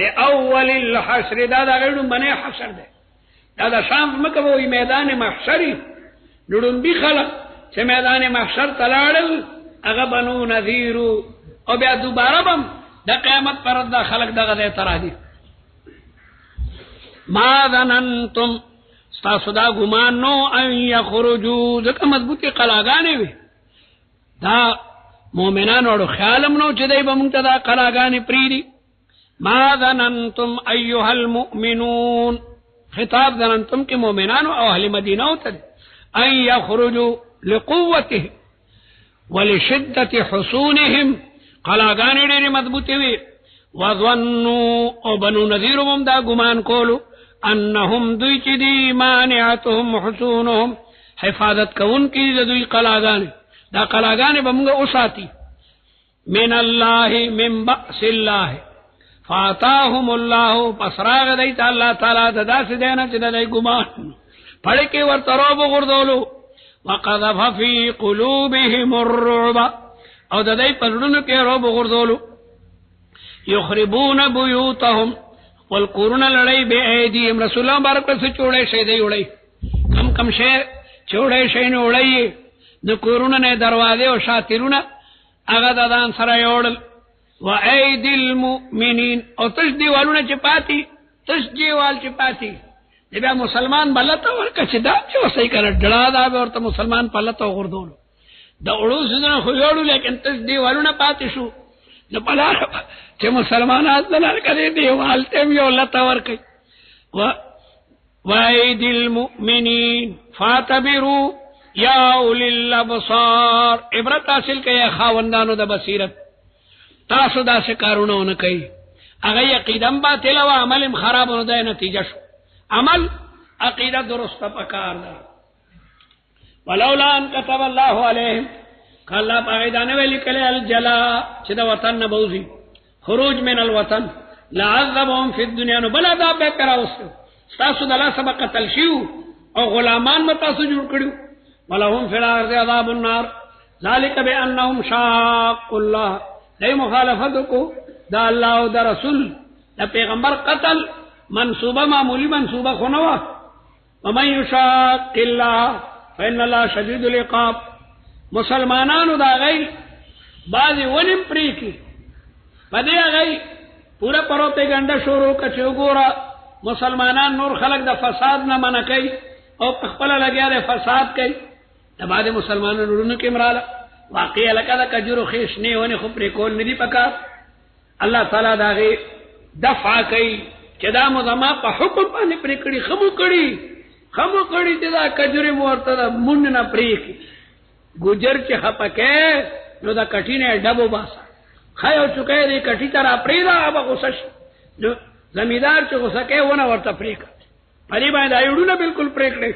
لاول الحشر دا غړو باندې حشر ده دا شام مکه وې میدان محشر نړون بي خلق چې میدان محشر تلاړل هغه بنو نذیر او بیا دوباره بم د قیامت پر د خلق دغه ځای تراځي ما ظننتم تاسو دا ګمان نو ان یخرجوا ځکه مضبوطی قلاګانې وي دا مؤمنانو خیالم نو چې دای به مونږ ته دا قلاګانې پریدي ما ظننتم ایها المؤمنون خطاب ظننتم کې مؤمنانو او اهل مدینه ته ان یخرجوا لقوته ولشدة حصونهم قلاګانې ډېرې مضبوطې وي وظنوا او بنو نذیر هم دا ګمان کولو انهم دوی چې دی مانعتهم حصونهم حفاظت کون کی دوی قلاګانې دا قلاګانې به موږ اوساتي من الله من بأس الله فاتاهم الله پسراغ دیت الله تعالی د داسې دینه چې د ګمان پړ کې ورته روب غردولو وقذف في قلوبهم الرعب او د دې پرونو کې روب غردولو يخربون بيوتهم والقرون لړۍ به ايديهم رسول الله بارک څه چوړې شي دی وړي کم شي چوړې شي نه وړي د قرون نه دروازه او شاترونه هغه د دان سره یوړل وايدي المؤمنين او تشديوالونه چې پاتې تشديوال چې پاتې بیا مسلمان بلته ورکه چې دا چې وسې کړه ډړا دا به ورته مسلمان پلته وغردول دا اړو زنه خو یوړو لیکن تشديوالونه پاتې شو نو بلاره چې مسلمانات دلار کړي دیوال ته یو لته ورکي وايدي المؤمنين فاعتبروا يا اولي الابصار عبرت حاصل کړئ خاوندانو د بصیرت تاسو دا څه کارونه نه کوي هغه عقیدم باطل او عملم خراب نه ده نتیجه شو عمل عقیده درسته پکار ده ولولا ان كتب الله عليهم قال باغیدانه ویل کله الجلا چې د وطن نه بوزي خروج من الوطن لعذبهم في الدنيا نو بل عذاب به کراوستو تاسو دلا سبق قتل شيو او غلامان متاسو جوړ کړو ولهم في الارض عذاب النار ذلك بانهم شاقوا الله دای مخالفت کو دا الله او دا رسول دا پیغمبر قتل منصوبه معمولی منصوبه خنوا ومن يشاق الله فإن الله شديد العقاب مسلمانانو دا غي بعضی ونیم پری کی پدې غي پورا پروپاګاندا شروع کچو ګورا مسلمانان نور خلق د فساد نه منع کوي او خپل لګیا د فساد کوي د بعض مسلمانانو ورونو کې مراله واقعي لکه د کجورو خېش نه ونه خو پرې کول ندي پکار الله تعالی دا غي دفع کوي چې دا مزما په حکم باندې پرې کړی خمو کړی چې دا کجوري مورته مونږ نه پرې کی ګجر چې خپکه نو دا کټینه ډبو باسا خایو چکه دې کټی تر اپریدا اب غوسش نو زمیدار چې غوسه کوي ونه ورته پرې کړ پرې باندې ایډونه بالکل پرې کړی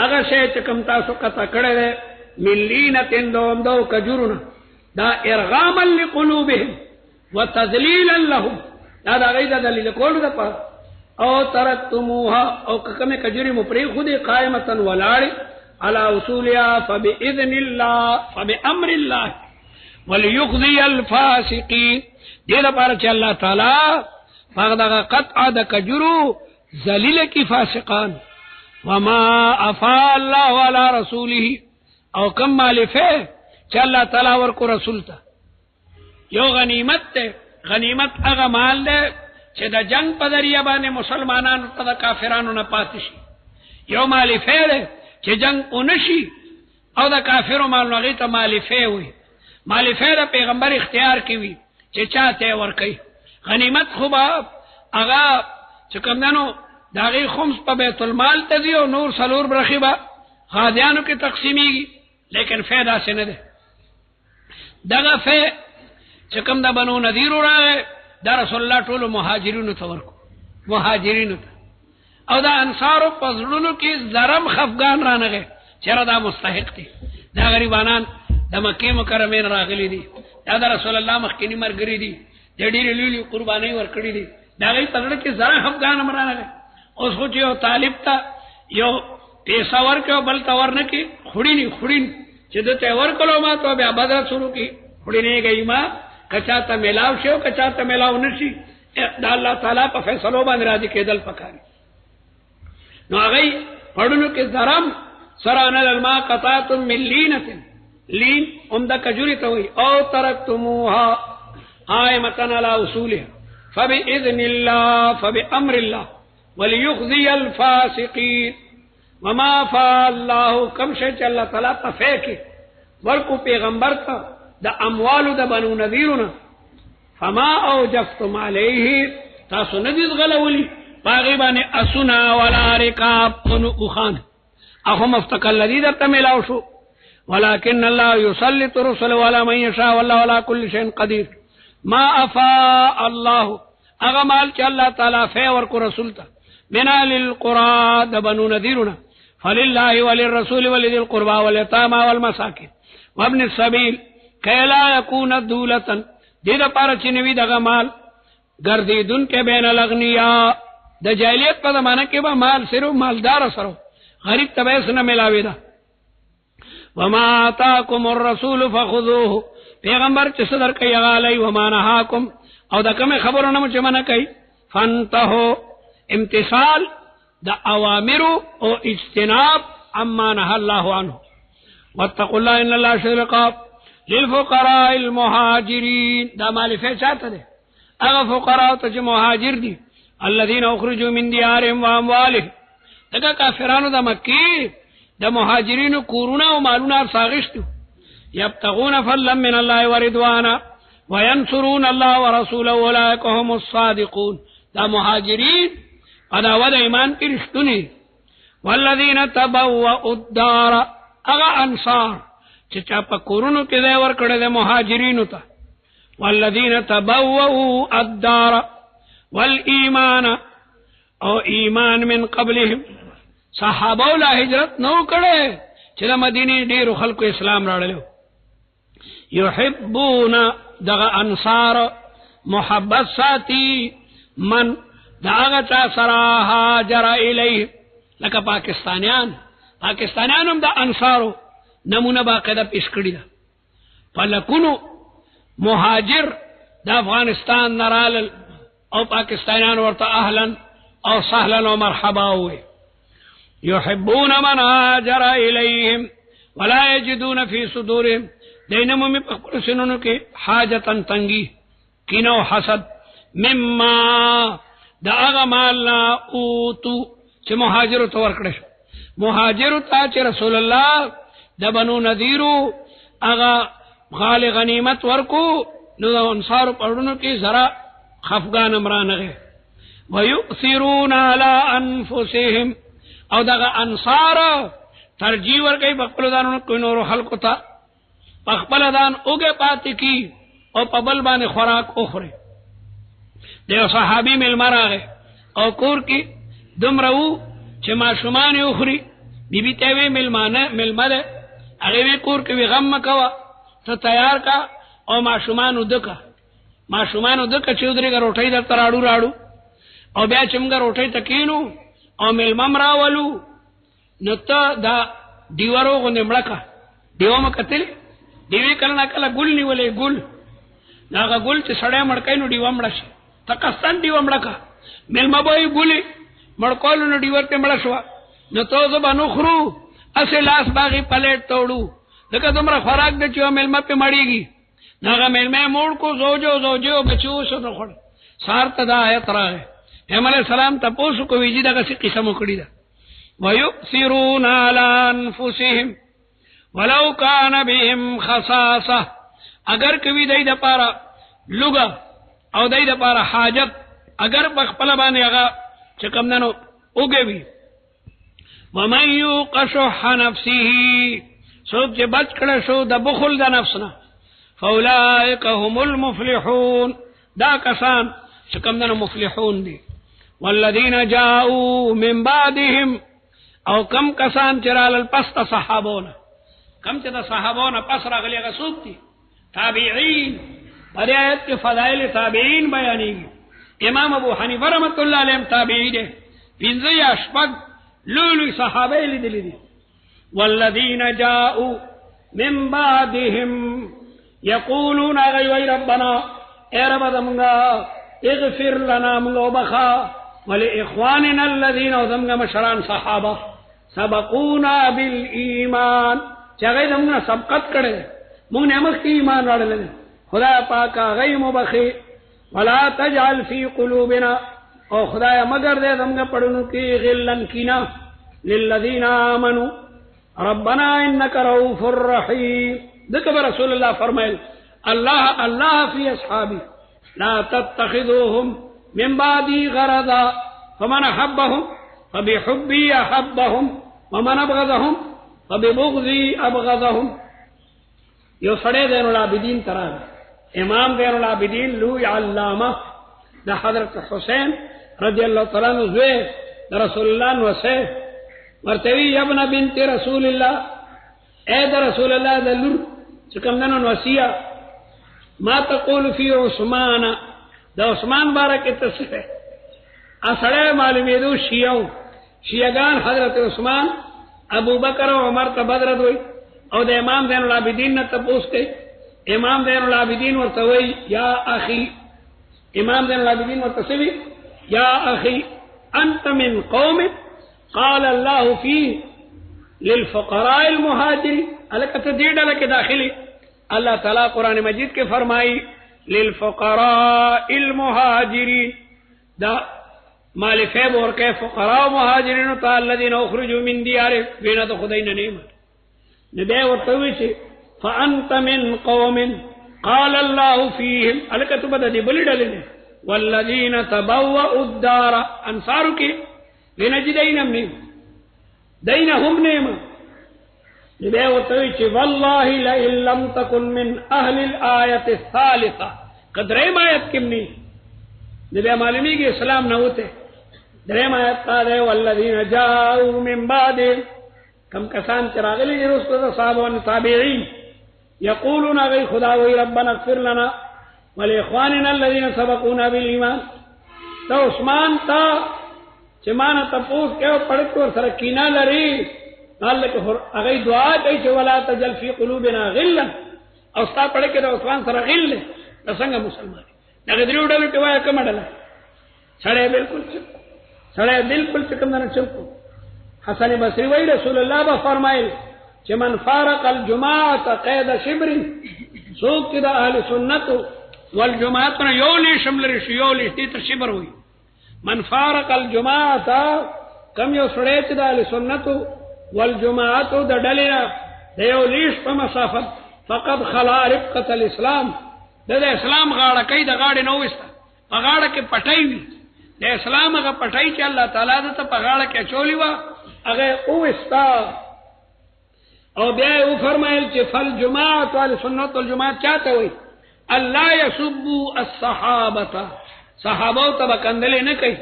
هغه شی چې کوم تاسو کته کړه ملینه تندوندو کجورونه دا ارغاما لقلوبهم وتذلیلا لهم دا غیدا دلیل کول ده په او ترتموها او کومه کجوري مو پرې خو دې قائمتن ولاړ على اصولها فباذن الله فبامر الله وليخزي الفاسقين دې لپاره چې الله تعالی هغه قطع د کجرو ذلیل کی فاسقان وما افا الله على رسوله او کم مالفه چې الله تعالی ورکو رسول ته یو غنیمت ته غنیمت هغه مال ده چې د جنگ په ذریعہ باندې مسلمانانو ته کافرانو نه پاتې شي یو مالفه ده چې جنگ اونشي او د کافرو مال نغې ته مالفه وي مالفه د پیغمبر اختیار کوي چې چاته ور کوي غنیمت خو به هغه چې کومنو داغي خمس په بیت المال ته دی او نور سلور برخيبه غادیانو کې تقسیمیږي لیکن فائدہ څه نه ده دغه فه چې کوم د بنو نذیر راغی دا رسول الله ټول مهاجرینو ته ورکو مهاجرینو ته او دا انصارو په زړونو کې زرم خفغان رانغه چیرې دا مستحق دي دا غریبانان د مکه مکرمه راغلي دي دا د رسول الله مخکینی مرګري دي د ډېر لولي قرباني ورکړي دي دا غي پرړ کې زرا خفغان مرانغه اوس خو چې یو طالب ته یو پیسہ ورکو بل تور نه کې خړین چې د ته ورکلو ما ته بیا بدر شروع کی خړینه گئی ما کچا ته ملاو شو کچا ته ملاو نشي دا الله تعالی په فیصلو باندې راضي کېدل پکاري. نو هغه پړونو کې درم سران الماء قطعتم من لینه، لین عمدہ کجوری ته وي، او ترکتموها قائمة على اصولها فبإذن الله فبأمر الله وليخزي الفاسقين. وما فعل الله کم شي چې الله تعالی په فکر ورکو پیغمبر ته د اموالو د بنو نذیرونه، فما اوجفتم علیه تاسو ندید غلولی باغی باندې اسنا ولا رکاب خان اخو مفتق الذی درته ملاو شو، ولكن الله يسلط رسله على من يشاء والله على كل شيء قدير. ما افاء الله اغمال چې الله تعالی فیور کو رسول ته بنا للقرى د بنو نذیرنا فلله وللرسول ولذي القربى واليتامى والمساكين وابن السبيل كي لا يكون دولة دې د پاره چې نوی دغه مال ګرځیدون کې بین الاغنیا د جاهلیت په زمانه کې به مال صرف مالدار سره غریب ته نه ملاوي دا. وما آتاكم الرسول فخذوه پیغمبر چې صدر کوي غالي، وما نهاكم او دا کوم خبرونه چې منه کوي فانتهوا امتثال د اوامر او اجتناب عما نهى الله عنه. واتقوا الله ان الله شديد العقاب للفقراء المهاجرين دا مال فیچاته ده هغه فقراء ته چې مهاجر دي الذين اخرجوا من ديارهم واموالهم دغه کافرانو د مکی د مهاجرینو کورونه او مالونه ساغشتو يبتغون فضلا من الله ورضوانا وينصرون الله ورسوله اولئك هم الصادقون. دا مهاجرین اداوه د ایمان کې رښتونی. والذین تبوؤوا الدار اغا انصار چې چا په کورونو کې ځای ورکړی د مهاجرینو ته. والذین تبوؤوا الدار والایمان او ایمان من قبلهم صحابه لا هجرت نو کړي چې د مدینه ډیرو خلکو اسلام راړلو. یحبون دغه انصار محبت ساتي من داغه چا سره هاجر الیه لکه پاکستانیان هم د انصارو نمونه باقاعده پیش کړی ده. فلکونو مهاجر د افغانستان نرال او پاکستانیان ورته اهلا او سهلا او مرحبا وي. يحبون من هاجر الیهم ولا يجدون في صدورهم دینمو می په سنونو کې حاجتن تنگی کینو حسد مما دا هغه مالنا اوتو چې مهاجر ته ورکړل شو. مهاجر ته چې رسول الله د بنو نذیرو هغه غال غنیمت ورکو نو د انصار پړونو کې زرا خفغان امرانغه ويؤثرون على انفسهم او دغه انصار ترجیح ورکړي په خپل ځانونو کو نور خلکو ته په خپل ځان اوګه پاتې کی او په بل باندې خوراک اخره. د صحابي مل مراغه او کور کې دمرو چې ماشومان اخري بیبي ته وی ملمانه هغه کور کې وی غم مکوا ته تیار کا او ماشومان ودکا چودري کا روټي در تراړو او بیا چمګه روټي تکینو او ملمم راولو نته دا دیوارو غو نمړکا دیو مکتل دیوی کله کله ګل نیولې ګل ناغه ګل چې سړی مړکای نو دیو مړ شي تکستان دیو مړکا ملما بوي ګولي مړکول نو دیو ته مړ شو نو تو زبانو خرو اسه لاس باغی پلیټ توړو دغه دومره خوراک د چې ملما په مړیږي ناغه ملما موړ کو زوجو بچو شو نو خړ سار تدا آیت راغه پیغمبر سلام تاسو کو ویجی دغه څه قسم وکړی دا ويؤثرون على انفسهم ولو كان بهم خصاصه اگر کوي دای د پاره لوګه او دای د پاره حاجت اگر بخپل باندې هغه چې کوم ننو اوګوي. ومن يوق شح نفسه سوک چې بچ کړه شو د بخل د نفسنا فاولئک هم المفلحون دا کسان چې کوم ننو مفلحون دي. والذین جاءوا من بعدهم او کم کسان چې رال پس صحابون کم چې د صحابون پس راغلي هغه څوک دي تابعین. پر آیت کې فضائل تابعین بیانېږي. امام ابو حنیفه رحمۃ اللہ علیہ تابعی دي پنځه یا شپږ لولو صحابه لیدلي دي. والذین جاءوا من بعدهم یقولون غی ربنا اے رب زمونږه اغفر لنا مغبخا ولإخواننا الذين وذمنا مشران صحابة سبقونا بالإيمان چاگئی دمنا سبقت کرے مونگ نے مخ کی ایمان رڑ لے خدا پاکا غی مبخی ولا تجعل فی قلوبنا او خدایا مگر دے دمگا پڑھنو کی غلن کینا للذین آمنوا ربنا انک رؤوف الرحیم ذکر رسول اللہ فرمائل اللہ فی اصحابی لا تتخذوهم من بعدی غرضا فمن احبهم فبحبی احبهم ومن ابغضهم فببغضی ابغضهم یو سڑے دین العابدین ترا امام دین العابدین لوی علامہ دا حضرت حسین رضی اللہ تعالیٰ عنہ زوے دا رسول اللہ نوسے مرتوی ابن بنت رسول اللہ اے دا رسول اللہ دا لور چکم دنو نوسیہ ما تقول فی عثمان دا عثمان بارک تصفے اسڑے معلومی دو شیعگان حضرت عثمان ابو بکر و عمر تا بدرد ہوئی او دا امام دین العابدین نا تپوس کئی امام دین العابدین ورتوئی یا اخی امام دین العابدین ورتسوی یا اخی انت من قوم قال اللہ فی للفقراء المہاجرین الکت دیڑ لکے داخلی اللہ تعالیٰ قرآن مجید کے فرمائی للفقراء المہاجرین دا مال فیب اور کہ فقراء مہاجرین تا الذین اخرجوا من دیارهم بنا تو خدای نعمت نبی ورتوی چھ فانت من قوم قال الله فيهم الکت بد دی بلی ڈلنے والذین تبوؤوا الدار انصار کی لنجدینهم نیم دینهم نیم نبی ورتوی چھ والله لئن لم تكن من اهل الآیت الثالثه قدریم آیت کمنی نبی معلومی کی اسلام نہ ہوتے دریم آیت قال والذین جاءوا من بعد کم کسان چراغلی جرسل صحابہ و تابعین یقولون غی خدا وی ربنا اغفر لنا ولاخواننا الذین سبقونا بالایمان تو عثمان تا چمانا تپوس کے پڑھتے اور سرکینہ لری قال اغی دعا کئی چھ ولا تجل فی قلوبنا غلا اوستا پڑھ کے تو عثمان سر غل رسنگ مسلمان نگدریو ڈلو ٹوایا کم ڈلا سڑے بالکل چپ سڑے بالکل چکم دن چپو حسن بصری وی رسول اللہ با فرمائل چھ من فارق الجماعت قید شبر سوک چدا اہل سنت والجماعت یولی شمل رش یولی تیتر شبر ہوئی من فارق الجماعت کم یو سڑے چدا اہل سنت والجماعت دا ڈلینا دیولیش پا مسافت فقد خلا رفقت الاسلام دا اسلام غاڑا کئی دا غاڑی نوستا پا غاڑا کے پٹائی وی دا اسلام اگا پٹائی چا اللہ تعالیٰ دا تا پا غاڑا کے چولی وا اگا اوستا او بیائی او فرمائل چی فالجماعت والی سنت والجماعت چاہتا ہوئی اللہ یسبو الصحابتا صحابو تا بکندلے نکئی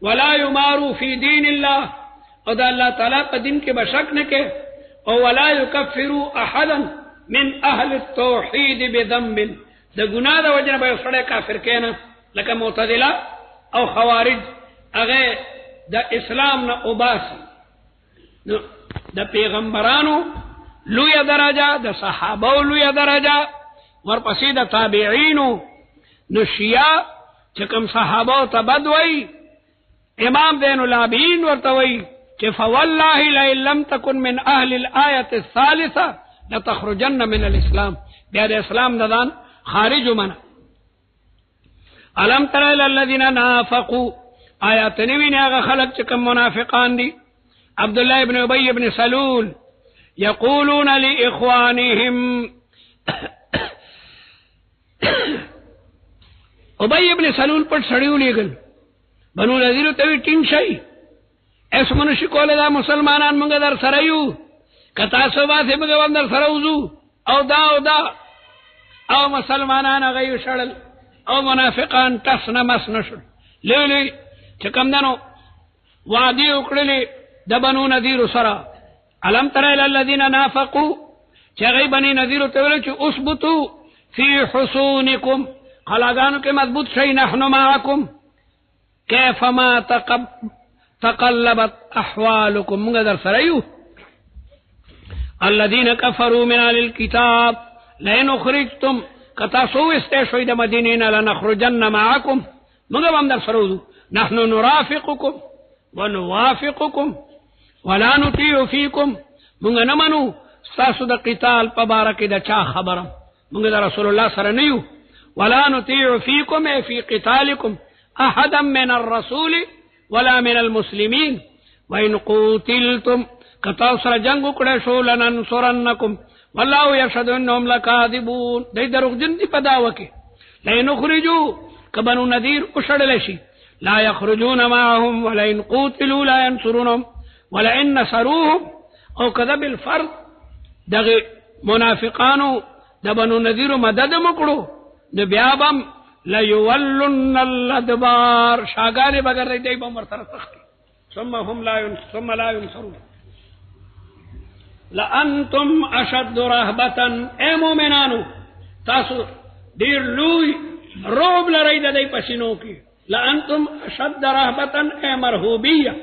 ولا یمارو فی دین اللہ او دا اللہ تعالیٰ پا دین کے بشک نکے او ولا یکفرو احدا من اہل التوحید بذنب دا گناہ دا وجنہ بے سڑے کافر کہنا لکہ معتزلہ او خوارج اگے دا اسلام نا اباسی دا پیغمبرانو لوی درجہ دا صحابو لوی درجہ ورپسی دا تابعینو نو شیعہ چکم صحابو تبدوئی امام دین العابدین ورتوئی کہ فواللہ لئن لم تکن من اہل الآیت الثالثہ لتخرجن من الاسلام بیاد اسلام دادان خارج منا علم تر الذین نافقوا آیات نوین آغا خلق چکم منافقان دی عبداللہ ابن ابی ابن سلول یقولون لإخوانهم ابی ابن سلول پر سڑیو لیگل بنو نذیر توی ٹین شئی ایس منشی کولے دا مسلمانان منگا در سرائیو کتاسو باسی منگا وندر سروزو او دا او مسلمانان غیو شڑل او منافقان تسنا مسنا شڑ لیولی چکم دنو وعدی اکڑلی دبنو نذیر سرا علم تر الذین نافقو چگئی بنی نذیر تولو چو اثبتو فی حصونکم خلاگانو کے مضبوط شئی نحن معاکم کیفما تقلبت احوالکم منگا در سرائیو الذین کفروا من اہل الكتاب لئن اخرجتم کتا سو استشوید مدینین لنخرجن معاکم موږ هم در سره وځو نحنو نرافقکم ونوافقکم ولا نطيع فيكم موږ نه منو ستاسو د قتال په باره کې د چا خبره موږ د رسول الله سره نه یو ولا نطيع فيكم اي في قتالكم احدا من الرسول ولا من المسلمين وان قتلتم کتا سره جنگ وکړه شو لننصرنکم والله يشهد انهم لكاذبون دای دروغجن دي په داوا کې لا نخرجوا كبنو نذير وشړل شي لا يخرجون معهم ولئن قتلوا لا ينصرونهم ولئن نصروهم او كذا بالفرض دغه منافقانو د بنو نذیر مدد مکړو د بیابم لا يولن الادبار شاګانه بغیر دی به مر سره تختی ثم لا ينصرون لانتم اشد رهبه اي مؤمنانو تاسو ډیر لوی روب لري د دې پښینو کې لانتم اشد رهبه اي مرهوبيه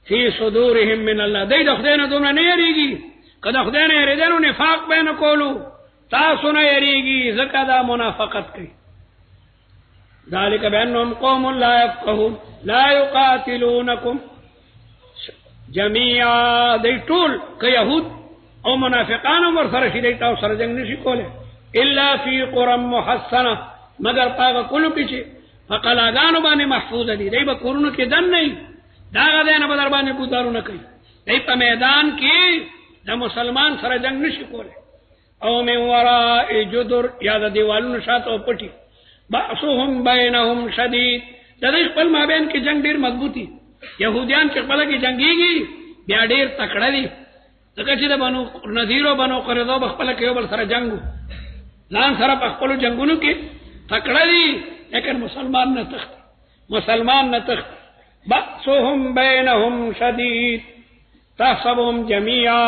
في صدورهم من الله دې د خدای نه دومره نه یریږي کله خدای نه یریدنو نفاق بین کولو تاسو نه یریږي زکه دا منافقت کوي ذلك بانهم قوم لا يفقهون لا يقاتلونكم جميعا دې ټول که يهود او منافقان ور سره شي دې تاسو سره جنگ نشي کوله الا في قرى محصنه مگر پاګه کولو کې چې فقلاګانو باندې محفوظ دي دې به کورونو کې دن نه دا غدا نه بدر باندې ګزارونه کوي دې په میدان کې د مسلمان سره جنگ نشي کوله او من وراء جدر یا د دیوالونو شاته پټي باسهم بینهم شدید د دې خپل مابین کې جنگ ډیر مضبوطی يهوديان چې خپل کې جنگيږي بیا ډیر تکړه دي ځکه چې د بنو نذیر او بنو قریظه خپل کې یو بل سره جنگو ځان سره په خپل جنگونو کې تکړه دي لیکن مسلمان نه تخت باسهم بینهم شدید تحسبهم جميعا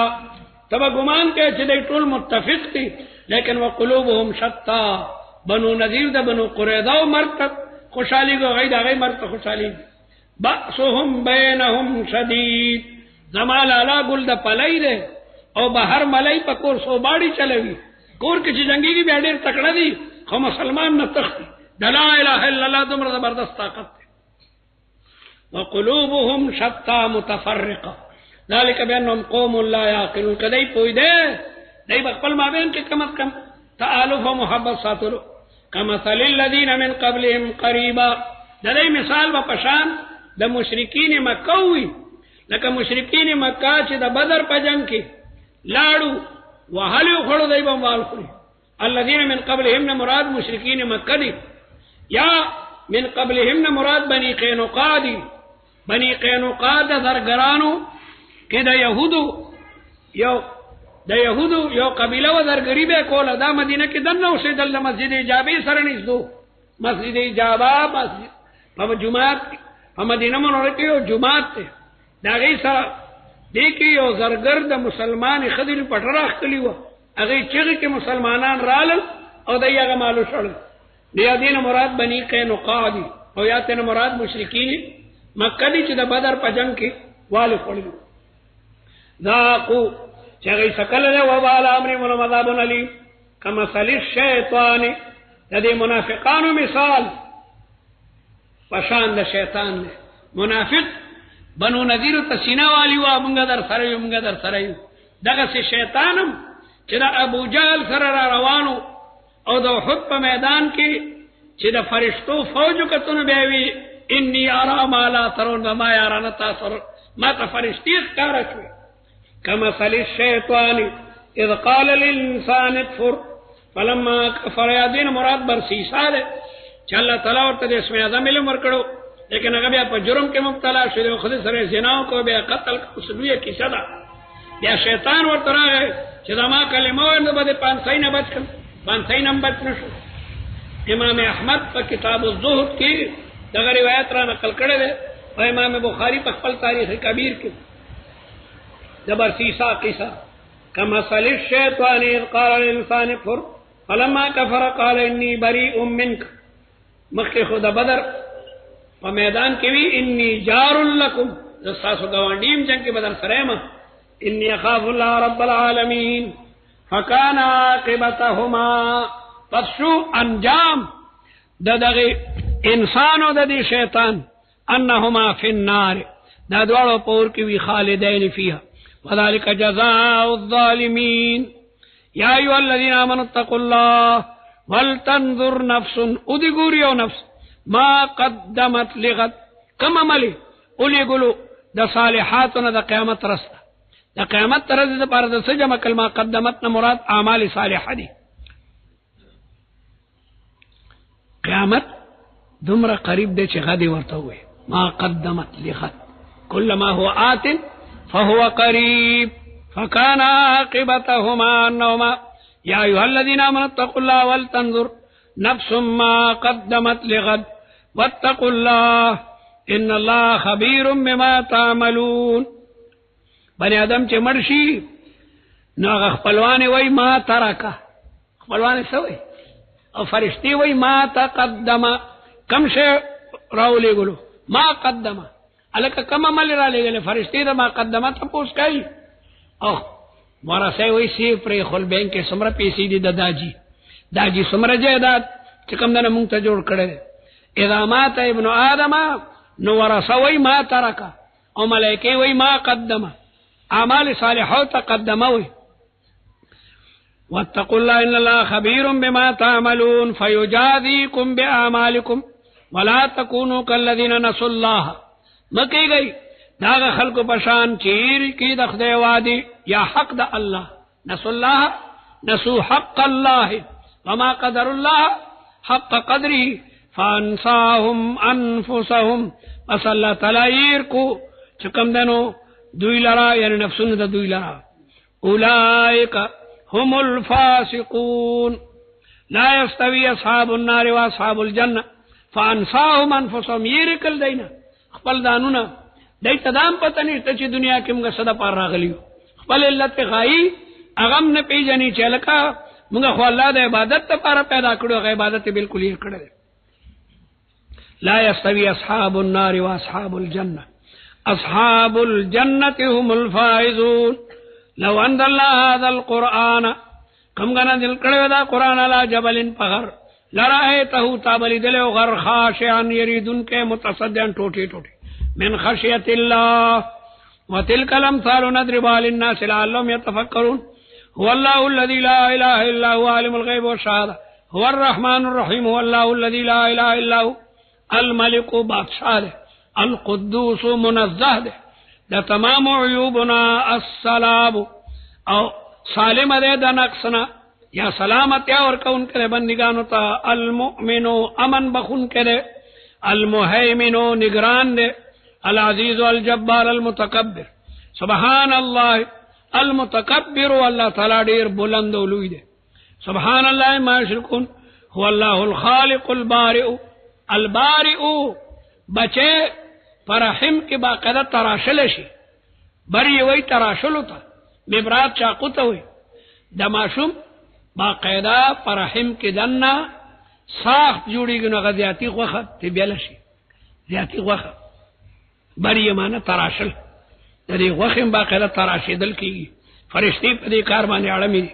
تبا ګمان کوي چې دوی ټول متفق دي لیکن وقلوبهم شتا بنو نذیر د بنو قریظه او مرتد خوشالي غوي دا غي مرتد خوشالي باسهم بینهم شدید زمال علا گل د پلای ده او بهر ملای په کور سو باړي چلوي کور کې چې جنگيږي بیا ډېر تکړه دي خو مسلمان نه تختی لا اله الا الله دمر زبردست طاقت وقلوبهم شتى متفرقه ذلك بانهم قوم لا يعقلون کدی پوی ده دای خپل مابین کې کم از کم تعالف او محبت ساتلو كمثل الذين من قبلهم قريبا دای مثال په پشان د مشرکین مکه وی لکه مشرکین مکه چې د بدر په جنگ کې لاړو وهلو خړو دای په مال خوري الذين من قبلهم مراد مشرکین مکه دي یا من قبلهم مراد بني قينقاع دي بني قينقاع د زرګرانو کې د يهودو یو قبيله و درګری به کوله دا مدینه کې دنه اوسېدل د مسجد اجابه سره نږدې مسجد اجابه مسجد په جمعات په مدینه منوره کې یو جمعات ته دا غي سره دې کې یو زرګر د مسلمان خدای په ټراخ کلی و هغه چې کې مسلمانان رال او دایغه مالو شړل دې دین مراد بني قینقاع دي او یا ته مراد مشرکین مکه دي چې د بدر په جنگ کې والي خړل ذاقوا چغی سکل له وبال امر مذاب علی کما مثل الشیطان د منافقانو مثال پشان د شیطان نه منافق بنو نذیر تسینا والی و موږ در سره دغه سي شیطانم چې د ابو جهل سره روانو او د احد په میدان کې چې د فرشتو فوج کتون بیاوی انی ارى ما لا ترون ما يرون تاسر ما تفرشتي ښکارا شوی كما مثل الشيطان اذ قال للانسان اكفر فلما كفر يا دين مراد برسی ساله چې الله تعالی ورته اسم اعظم علم ورکړو لیکن هغه بیا په جرم کې مبتلا شو خو دې سره زنا کو بیا قتل کوسلوی کې صدا بیا شیطان ورته راغی چې دا ما کلمه ورنه بده 500 نه بچ کړ 500 نمبر نشو امام احمد په کتاب الزهد کې دا روایت را نقل کړی دی او امام بخاری په خپل تاریخ کبیر کې جبر سیسا قصہ كما مثل الشيطان اذ قال للانسان اكفر فلما كفر قال اني بريء منك مخکې خدا بدر په میدان کې وی اني جار لكم تاسو غوانډیم جنگ کې بدر سره ما اني اخاف الله رب العالمين فكان عاقبتهما پس شو انجام دغه انسان او د دې شیطان انهما فی النار دا دواړو پور کې وی خالدین فیها وذلك جزاء الظالمین یا ایها الذین آمنوا اتقوا الله ولتنظر نفس ادګوري او نفس ما قدمت لغد کم عملی اولی ګلو د صالحاتونو د قیامت رسته د قیامت تر دې پر د سجمه کلمه قدمت نه مراد اعمال صالحه دي قیامت دومره قریب دی چې غدي ورته وي ما قدمت لغد كل ما هو آت فهو قريب فكان عاقبتهما أنهما يا أيها الذين آمنوا اتقوا الله ولتنظر نفس ما قدمت لغد واتقوا الله إن الله خبير بما تعملون بني آدم چې مرشي نو خپلوان وای ما ترکه خپلوان سوي او فرشتي وای ما تقدم کم شي راولې ګلو ما قدم الک کم عمل را لګل فرشتي دا ما قدمت پوس کوي او ورسه وای سی پر خپل بانک کې سمره پیسې دي د داجی سمره جیدات چې کوم نه مونږ ته جوړ کړل اذا مات ابن ادم نو ورسه وای ما ترکه او ملائکه وای ما قدم اعمال صالحات تقدموي واتقوا الله ان الله خبير بما تعملون فيجازيكم باعمالكم ولا تكونوا كالذين نسوا الله مکی گئی داغ خلق پشان چیر کی د خدای وادي یا حق د الله نسوا الله نسوا حق الله وما قدر الله حق قدره فانساهم انفسهم پس الله تعالی کو چکم دنو دوی لرا یعنی نفسون د دوی لرا اولئک هم الفاسقون لا يستوي اصحاب النار واصحاب الجنه فانساهم انفسهم يرکل دینا خپل دانونه دای تدام پته نشته چې دنیا کې موږ صدا پار راغلیو خپل علت غای اغم نه پیژني چې لکه موږ خو الله د عبادت لپاره پیدا کړو غي عبادت بالکل یې کړل لا يستوي اصحاب النار واصحاب الجنه اصحاب الجنه هم الفائزون لو انزلنا هذا القران کم غنا دل کړه دا قران علی جبل فغر لرأيته تابلی دلو غر خاشعا يريدون کے متصدعا ٹوٹی ٹوٹی من خشیت اللہ وتلك الامثال نضربها للناس لعلهم يتفكرون هو الله الذي لا اله الا هو عالم الغيب والشهاده هو الرحمن الرحيم هو الله الذي لا اله الا هو الملك بادشاہ القدوس منزه ده تمام عیوبنا السلام او سالم ده د نقصنا یا سلامتیا ورکون کرے بندگانو تا المؤمنو امن بخون کرے المہیمنو نگران دے العزیز الجبار المتکبر سبحان اللہ المتکبر اللہ تعالی دیر بلند و لوی دے سبحان اللہ ما یشرکون هو اللہ الخالق البارئ بچے فرحم کی باقاعدہ تراشل شي بری وی تراشلو تا مبرات چاقو تا وی دماشم باقاعدہ فرحم کې دنه صاف جوړیږي نو غزياتي غوخه ته بیل شي زیاتی غوخه بری معنی تراشل د دې غوخه باقاعدہ تراشیدل کیږي فرشتي په دې کار باندې اړمي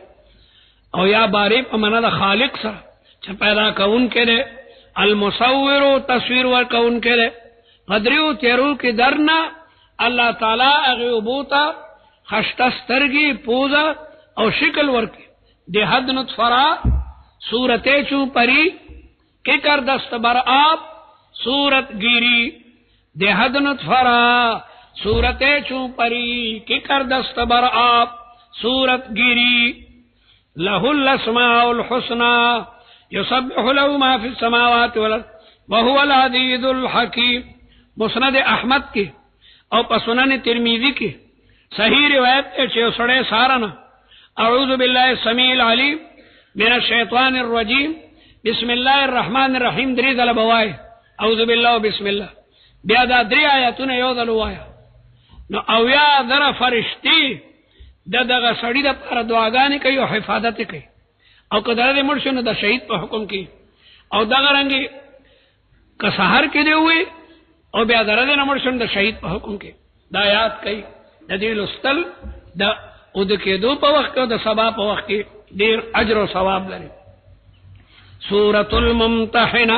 او یا باری په معنا د خالق سره چې پیدا کون کړي المصور تصویر ور کون کړي قدرو تیرو کې درنا الله تعالی هغه وبوتا خشتسترګي پوزا او شکل ورکی دهد نطفرا صورت چو پری کے کر دست بر آپ صورت گیری دهد نطفرا صورت چو پری کے کر دست بر آپ صورت گیری له الاسماء الحسنى يسبح له ما في السماوات والارض وهو العزيز الحكيم مسند احمد کی او سنن ترمذی کی صحیح روایت ہے چې سړی سارنا اعوذ بالله السميع العليم من الشيطان الرجيم بسم الله الرحمن الرحيم درې ځله بوای اعوذ بالله بسم الله بیا دا درې آیاتونه یو ځل وایا نو او یا در فرشتي دغه سړی د پر دعاګانې کوي او حفاظت کوي او کله دې مرشد د شهید په حکم کې او دغه رنګي که سحر کې دی وي او بیا درته نه مرشد د شهید په حکم کې دا یاد کوي د دې لستل د او د کېدو په وخت او د سبا په وخت کې ډیر اجر او ثواب لري سورۃ الممتحنه